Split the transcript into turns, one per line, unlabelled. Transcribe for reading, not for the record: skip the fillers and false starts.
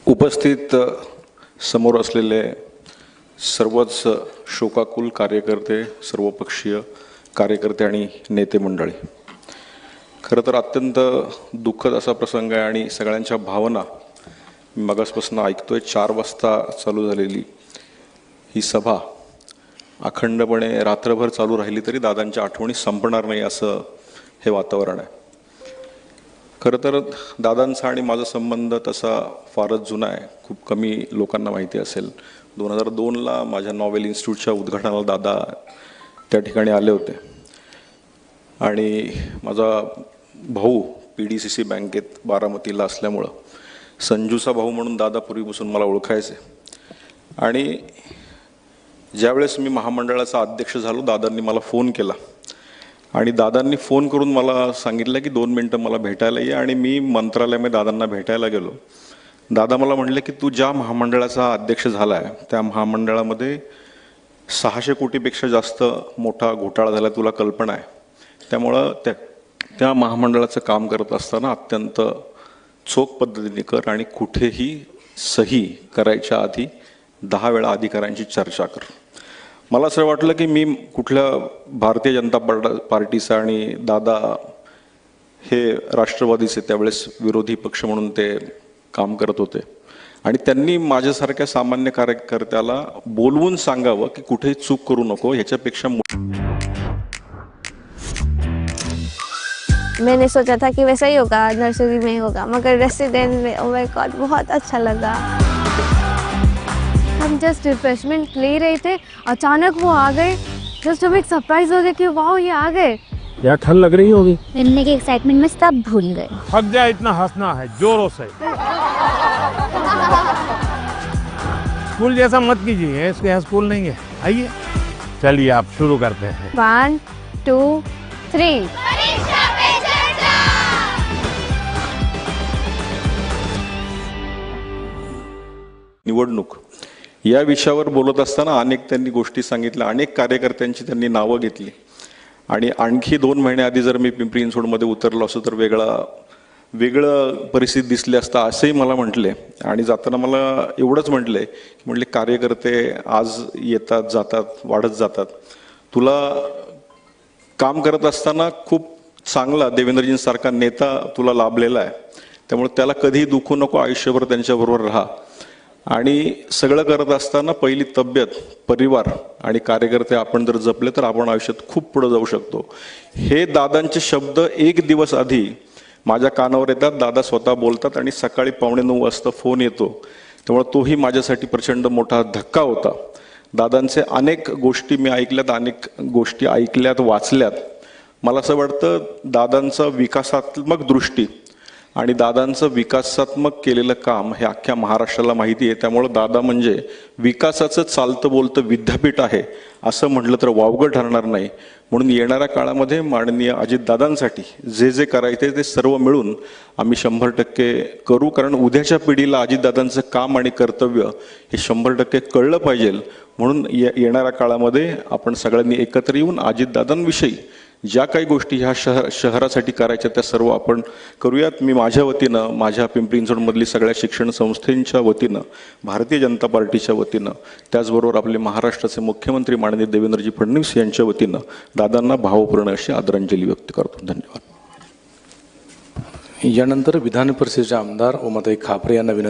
उपस्थित समोर असलेले सर्वच शोकाकुल कार्यकर्ते, सर्वपक्षीय कार्यकर्ते आणि नेते मंडळी, खरं तर अत्यंत दुःखद असा प्रसंग आहे आणि सगळ्यांच्या भावना मगासपासून ऐकतोय. 4 वाजता चालू झालेली ही सभा अखंडपणे रात्रभर चालू राहिली तरी दादांच्या आठवणी संपणार नाही असं हे वातावरण आहे. खरं तर दादांचा आणि माझा संबंध तसा फारच जुना आहे. खूप कमी लोकांना माहिती असेल. 2002ला माझ्या नॉवेल इन्स्टिट्यूटच्या उद्घाटनाला दादा त्या ठिकाणी आले होते आणि माझा भाऊ PDCC बँकेत बारामतीला असल्यामुळं संजूचा भाऊ म्हणून दादा पूर्वीपासून मला ओळखायचे. आणि ज्यावेळेस मी महामंडळाचा अध्यक्ष झालो दादांनी मला फोन केला आणि दादांनी फोन करून मला सांगितलं की 2 मिनिटं मला भेटायला ये. आणि मी मंत्रालयामध्ये दादांना भेटायला गेलो. दादा मला म्हणले की तू ज्या महामंडळाचा अध्यक्ष झाला आहे त्या महामंडळामध्ये 600 कोटीपेक्षा जास्त मोठा घोटाळा झाला, तुला कल्पना आहे. त्यामुळं त्या महामंडळाचं काम करत असताना अत्यंत चोख पद्धतीने कर आणि कुठेही सही करायच्या आधी 10 वेळा अधिकाऱ्यांची चर्चा कर. मला असं वाटलं की मी कुठल्या भारतीय जनता पार्टीचा आणि दादा हे राष्ट्रवादीचे त्यावेळेस विरोधी पक्ष म्हणून ते काम करत होते आणि त्यांनी माझ्यासारख्या सामान्य कार्यकर्त्याला बोलवून सांगावं की कुठेही चूक करू नको. ह्याच्यापेक्षा
मैंने सोचा था कि वैसा ही होगा, नर्सरी में ही होगा, मगर रेसिडेंट में ओह माय गॉड बहुत अच्छा लगा. हम जस्ट रिफ्रेशमेंट ले रहे थे, अचानक वो आ गए. जस्ट हम एक सरप्राइज हो गए कि वाओ ये आ गए.
यार ठंड लग रही होगी.
मिलने के एक्साइटमेंट में सब भूल गए.
थक जाए इतना हंसना है जोरों से. स्कूल जैसा मत कीजिए, इसके यहाँ स्कूल नहीं है. आइए चलिए आप शुरू करते हैं.
1 2 3
निवडणूक या विषयावर बोलत असताना अनेक त्यांनी गोष्टी सांगितल्या, अनेक कार्यकर्त्यांची त्यांनी नावं घेतली. आणि आणखी 2 महिने आधी जर मी पिंपरी चिंचवडमध्ये उतरलो असतो तर वेगळं परिस्थिती दिसली असता असेही मला म्हटले. आणि जाताना मला एवढंच म्हटले कार्यकर्ते आज येतात जातात, वाढत जातात. तुला काम करत असताना खूप चांगला देवेंद्रजींसारखा नेता तुला लाभलेला आहे, त्यामुळे त्याला कधीही दुखू नको, आयुष्यभर त्यांच्याबरोबर राहा. आणि सगळं करत असताना पहिली तब्येत, परिवार आणि कार्यकर्ते आपण जर जपले तर आपण आयुष्यात खूप पुढे जाऊ शकतो. हे दादांचे शब्द 1 दिवस आधी माझ्या कानावर येतात. दादा स्वतः बोलतात आणि सकाळी 8:45 वाजता फोन येतो. त्यामुळे तोही माझ्यासाठी प्रचंड मोठा धक्का होता. दादांचे अनेक गोष्टी मी ऐकल्यात, अनेक गोष्टी ऐकल्यात, वाचल्यात. मला असं वाटतं दादांचा विकासात्मक दृष्टी आणि दादांचं विकासात्मक केलेलं काम हे अख्ख्या महाराष्ट्राला माहिती आहे. त्यामुळं दादा म्हणजे विकासाचं चालतं बोलतं विद्यापीठ आहे असं म्हटलं तर वावगं ठरणार नाही. म्हणून येणाऱ्या काळामध्ये माननीय अजितदादांसाठी जे करायचे ते सर्व मिळून आम्ही 100% करू. कारण उद्याच्या पिढीला अजितदादांचं काम आणि कर्तव्य हे 100% कळलं पाहिजे. म्हणून येणाऱ्या काळामध्ये आपण सगळ्यांनी एकत्र येऊन अजितदादांविषयी ज्या काही गोष्टी ह्या शहरासाठी करायच्या त्या सर्व आपण करूयात. मी माझ्या वतीनं, माझ्या पिंपरी चिंचवडमधली सगळ्या शिक्षण संस्थेच्या वतीनं, भारतीय जनता पार्टीच्या वतीनं, त्याचबरोबर आपले महाराष्ट्राचे मुख्यमंत्री माननीय देवेंद्रजी फडणवीस यांच्या वतीनं दादांना भावपूर्ण अशी आदरांजली व्यक्त करतो. धन्यवाद.
यानंतर विधान परिषदेचे आमदार उमाताई खापरे यांना विनंती.